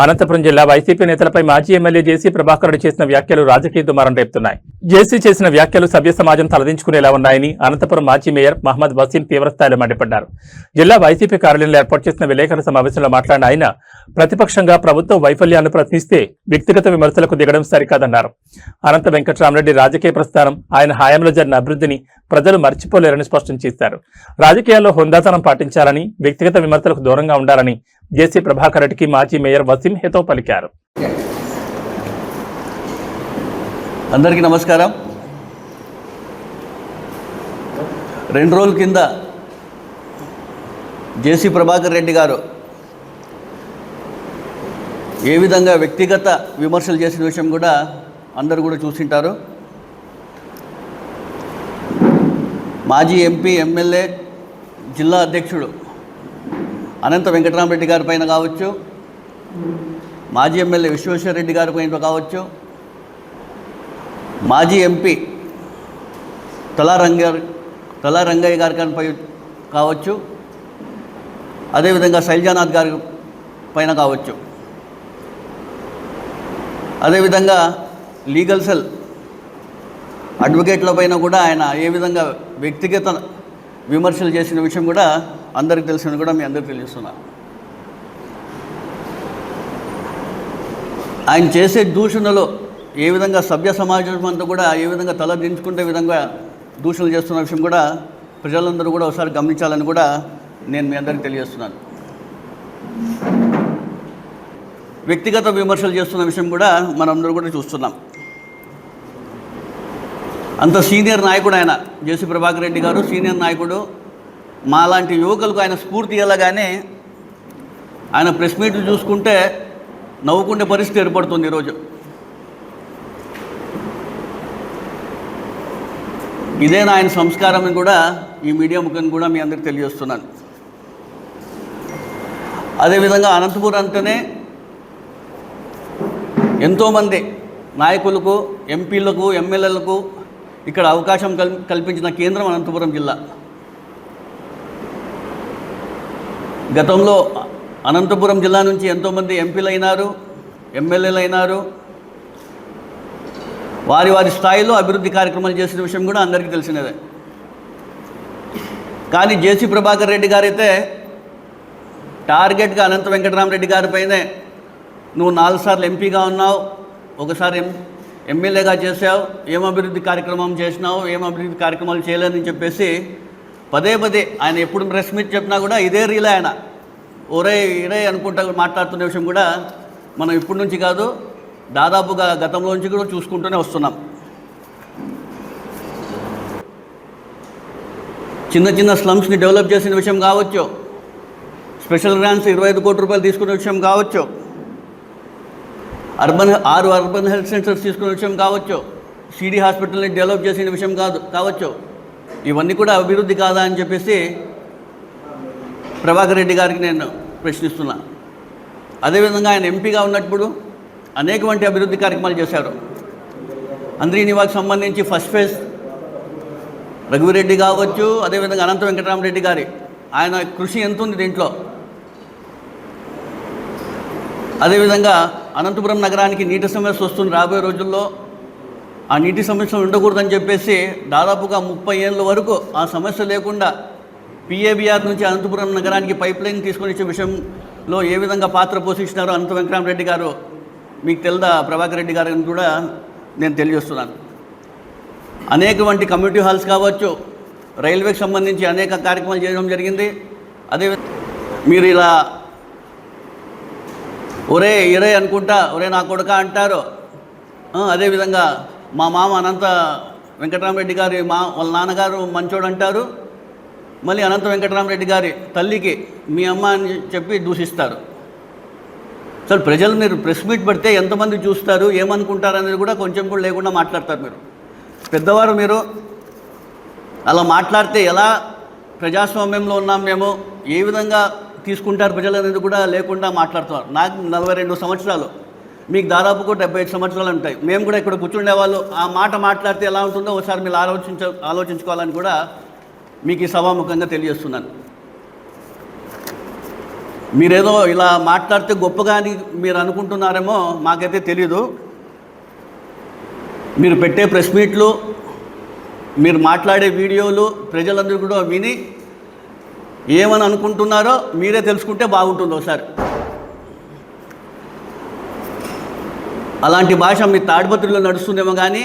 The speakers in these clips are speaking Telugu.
అనంతపురం జిల్లా వైసీపీ నేతలపై మాజీ ఎమ్మెల్యే జేసీ ప్రభాకర్ రెడ్డి చేసిన వ్యాఖ్యలు రాజకీయ దుమారం రేపుతున్నాయి. జేసీ చేసిన వ్యాఖ్యలు సభ్య సమాజం తలదించుకునేలా ఉన్నాయని అనంతపురం మాజీ మేయర్ మహమ్మద్ వసీం తీవ్రస్థాయిలో మండిపడ్డారు. జిల్లా వైసీపీ కార్యాలయంలో ఏర్పాటు చేసిన విలేకరుల సమావేశంలో మాట్లాడిన ఆయన ప్రతిపక్షంగా ప్రభుత్వ వైఫల్యాన్ని ప్రశ్నిస్తే వ్యక్తిగత విమర్శలకు దిగడం సరికాదన్నారు. అనంత వెంకటరామరెడ్డి రాజకీయ ప్రస్థానం, ఆయన హయాంలో జరిగిన అభివృద్ధిని ప్రజలు మర్చిపోలేరని స్పష్టం చేశారు. రాజకీయాల్లో హుందాతనం పాటించాలని, వ్యక్తిగత విమర్శలకు దూరంగా ఉండాలని జేసీ ప్రభాకర్ రెడ్డికి మాజీ మేయర్ వసీం హితవు పలికారు. అందరికీ నమస్కారం. 2 రోజుల కింద జేసీ ప్రభాకర్ రెడ్డి గారు ఏ విధంగా వ్యక్తిగత విమర్శలు చేసిన విషయం కూడా అందరూ కూడా చూసింటారు. మాజీ ఎంపీ, ఎమ్మెల్యే, జిల్లా అధ్యక్షుడు అనంత వెంకటరామరెడ్డి గారి పైన కావచ్చు, మాజీ ఎమ్మెల్యే విశ్వేశ్వరరెడ్డి గారి పైన కావచ్చు, మాజీ ఎంపీ తలారంగయ్య గారి పై కావచ్చు, అదేవిధంగా శైలజానాథ్ గారి పైన కావచ్చు, అదేవిధంగా లీగల్ సెల్ అడ్వకేట్ల పైన కూడా ఆయన ఏ విధంగా వ్యక్తిగత విమర్శలు చేసిన విషయం కూడా అందరికీ తెలిసిన కూడా మీ అందరికీ తెలుస్తున్నారు. ఆయన చేసే దూషణలో ఏ విధంగా సభ్య సమాజం అంతా కూడా ఏ విధంగా తల దించుకునే విధంగా దూషణలు చేస్తున్న విషయం కూడా ప్రజలందరూ కూడా ఒకసారి గమనించాలని కూడా నేను మీ అందరికీ తెలియజేస్తున్నాను. వ్యక్తిగత విమర్శలు చేస్తున్న విషయం కూడా మనందరూ కూడా చూస్తున్నాం. అంత సీనియర్ నాయకుడు ఆయన జేసీ ప్రభాకర్ రెడ్డి గారు, సీనియర్ నాయకుడు. మాలాంటి యువకులకు ఆయన స్ఫూర్తి ఇవ్వగానే ఆయన ప్రెస్ మీట్లు చూసుకుంటే నవ్వుకునే పరిస్థితి ఏర్పడుతుంది ఈరోజు. ఇదేనా ఆయన సంస్కారం అని కూడా ఈ మీడియా ముఖంగా కూడా మీ అందరికీ తెలియజేస్తున్నాను. అదేవిధంగా అనంతపురం అంటేనే ఎంతోమంది నాయకులకు, ఎంపీలకు, ఎమ్మెల్యేలకు ఇక్కడ అవకాశం కల్పించిన కేంద్రం అనంతపురం జిల్లా. గతంలో అనంతపురం జిల్లా నుంచి ఎంతోమంది ఎంపీలు అయినారు, ఎమ్మెల్యేలు అయినారు. వారి వారి స్థాయిలో అభివృద్ధి కార్యక్రమాలు చేసిన విషయం కూడా అందరికీ తెలిసినదే. కానీ జేసీ ప్రభాకర్ రెడ్డి గారైతే టార్గెట్గా అనంత వెంకటరామరెడ్డి గారిపైనే నువ్వు 4 సార్లు ఎంపీగా ఉన్నావు, ఒకసారి ఎమ్మెల్యేగా చేసావు, ఏం అభివృద్ధి కార్యక్రమం చేసినావు, ఏం అభివృద్ధి కార్యక్రమాలు చేయలేదని చెప్పేసి పదే ఆయన ఎప్పుడు ప్రెస్ మీట్ చెప్పినా కూడా ఇదే రీలే. ఆయన ఒరే ఇరే అనుకుంటా మాట్లాడుతున్న విషయం కూడా మనం ఇప్పటి నుంచి కాదు, దాదాపుగా గతంలో నుంచి కూడా చూసుకుంటూనే వస్తున్నాం. చిన్న స్లమ్స్ని డెవలప్ చేసిన విషయం కావచ్చు, స్పెషల్ గ్రాంట్స్ 25 కోట్ల రూపాయలు తీసుకునే విషయం కావచ్చు, 6 అర్బన్ హెల్త్ సెంటర్స్ తీసుకునే విషయం కావచ్చు, సిడి హాస్పిటల్ని డెవలప్ చేసిన విషయం కావచ్చు. ఇవన్నీ కూడా అభివృద్ధి కాదా అని చెప్పేసి ప్రభాకర్ రెడ్డి గారికి నేను ప్రశ్నిస్తున్నా. అదేవిధంగా ఆయన ఎంపీగా ఉన్నప్పుడు అనేకమంది అభివృద్ధి కార్యక్రమాలు చేశారు. అంద్రీ నివాస్కి సంబంధించి ఫస్ట్ ఫేజ్ రఘువీరెడ్డి కావచ్చు, అదేవిధంగా అనంత వెంకటరామరెడ్డి గారి ఆయన కృషి ఎంత ఉంది దీంట్లో. అదేవిధంగా అనంతపురం నగరానికి నీటి సమస్య వస్తుంది రాబోయే రోజుల్లో. ఆ నీటి సమస్య ఉండకూడదని చెప్పేసి దాదాపుగా 30 ఏళ్ళ వరకు ఆ సమస్య లేకుండా పిఏబిఆర్ నుంచి అనంతపురం నగరానికి పైప్ లైన్ తీసుకొని వచ్చే విషయంలో ఏ విధంగా పాత్ర పోషించినారో అనంత వెంకటరామరెడ్డి గారు మీకు తెలుదా, ప్రభాకర్ రెడ్డి గారిని కూడా నేను తెలియజేస్తున్నాను. అనేకమంది కమ్యూనిటీ హాల్స్ కావచ్చు, రైల్వేకి సంబంధించి అనేక కార్యక్రమాలు చేయడం జరిగింది. అదేవిధంగా మీరు ఇలా ఒరే ఇరే అనుకుంటా ఒరే నా కొడుక అంటారు. అదేవిధంగా మా మామ అనంత వెంకటరామరెడ్డి గారి వాళ్ళ నాన్నగారు మంచోడు అంటారు. మళ్ళీ అనంత వెంకటరామరెడ్డి గారి తల్లికి మీ అమ్మ అని చెప్పి దూషిస్తారు. అసలు ప్రజలు మీరు ప్రెస్ మీట్ పెడితే ఎంతమంది చూస్తారు, ఏమనుకుంటారు అనేది కూడా కొంచెం కూడా లేకుండా మాట్లాడతారు. మీరు పెద్దవారు, మీరు అలా మాట్లాడితే ఎలా ప్రజాస్వామ్యంలో ఉన్నాం మేము, ఏ విధంగా తీసుకుంటారు ప్రజలు అనేది కూడా లేకుండా మాట్లాడుతున్నారు. నాకు 42 సంవత్సరాలు, మీకు దాదాపు కూడా 75 సంవత్సరాలు ఉంటాయి. మేము కూడా ఇక్కడ కూర్చుండే వాళ్ళు ఆ మాట మాట్లాడితే ఎలా ఉంటుందో ఒకసారి మీరు ఆలోచించుకోవాలని కూడా మీకు ఈ సభాముఖంగా తెలియజేస్తున్నాను. మీరేదో ఇలా మాట్లాడితే గొప్పగా అని మీరు అనుకుంటున్నారేమో, మాకైతే తెలీదు. మీరు పెట్టే ప్రెస్ మీట్లు, మీరు మాట్లాడే వీడియోలు ప్రజలందరూ కూడా విని ఏమని అనుకుంటున్నారో మీరే తెలుసుకుంటే బాగుంటుంది ఒకసారి. అలాంటి భాష మీ తాడిపత్రిలో నడుస్తుందేమో కానీ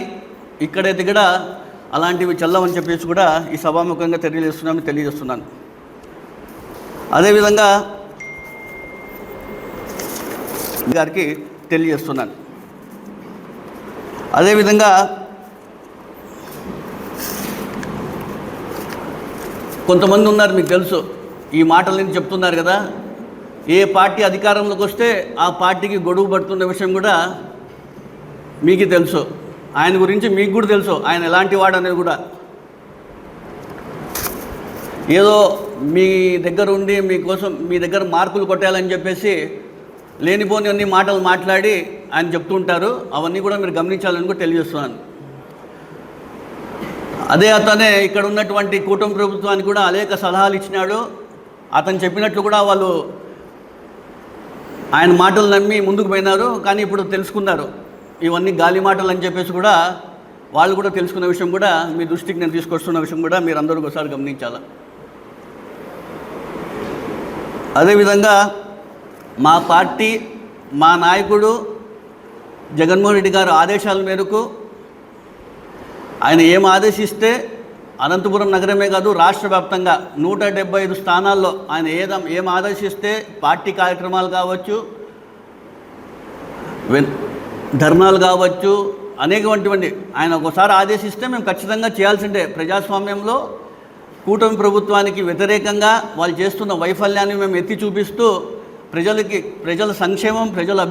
ఇక్కడైతే కూడా అలాంటివి చల్లవని చెప్పేసి కూడా ఈ సభాముఖంగా తెలియజేస్తున్నాను. అదేవిధంగా గారికి తెలియజేస్తున్నాను. అదేవిధంగా కొంతమంది ఉన్నారు, మీకు తెలుసు, ఈ మాటలని చెప్తున్నారు కదా, ఏ పార్టీ అధికారంలోకి వస్తే ఆ పార్టీకి గొడుగు పడుతున్న విషయం కూడా మీకు తెలుసు. ఆయన గురించి మీకు కూడా తెలుసు, ఆయన ఎలాంటి వాడు అనేది కూడా. ఏదో మీ దగ్గర ఉండి మీకోసం మీ దగ్గర మార్కులు కొట్టాలని చెప్పేసి లేనిపోని అన్ని మాటలు మాట్లాడి ఆయన చెప్తుంటారు. అవన్నీ కూడా మీరు గమనించాలని కూడా తెలియజేస్తున్నాను. అదే అతనే ఇక్కడ ఉన్నటువంటి కూటమి ప్రభుత్వానికి కూడా అనేక సలహాలు ఇచ్చినాడు. అతను చెప్పినట్లు కూడా వాళ్ళు ఆయన మాటలు నమ్మి ముందుకు పోయినారు. కానీ ఇప్పుడు తెలుసుకున్నారు ఇవన్నీ గాలి మాటలు అని చెప్పేసి కూడా వాళ్ళు కూడా తెలుసుకున్న విషయం కూడా మీ దృష్టికి నేను తీసుకొస్తున్న విషయం కూడా మీరు అందరూ ఒకసారి గమనించాలి. అదేవిధంగా మా పార్టీ, మా నాయకుడు జగన్మోహన్ రెడ్డి గారు ఆదేశాల మేరకు ఆయన ఏం ఆదేశిస్తే అనంతపురం నగరమే కాదు రాష్ట్ర వ్యాప్తంగా 175 స్థానాల్లో ఆయన ఏం ఆదేశిస్తే పార్టీ కార్యక్రమాలు కావచ్చు, ధర్నాలు కావచ్చు, అనేకటువంటి ఆయన ఒకసారి ఆదేశిస్తే మేము ఖచ్చితంగా చేయాల్సిందే. ప్రజాస్వామ్యంలో కూటమి ప్రభుత్వానికి వ్యతిరేకంగా వాళ్ళు చేస్తున్న వైఫల్యాన్ని మేము ఎత్తి చూపిస్తూ ప్రజల సంక్షేమం, ప్రజల అభివృద్ధి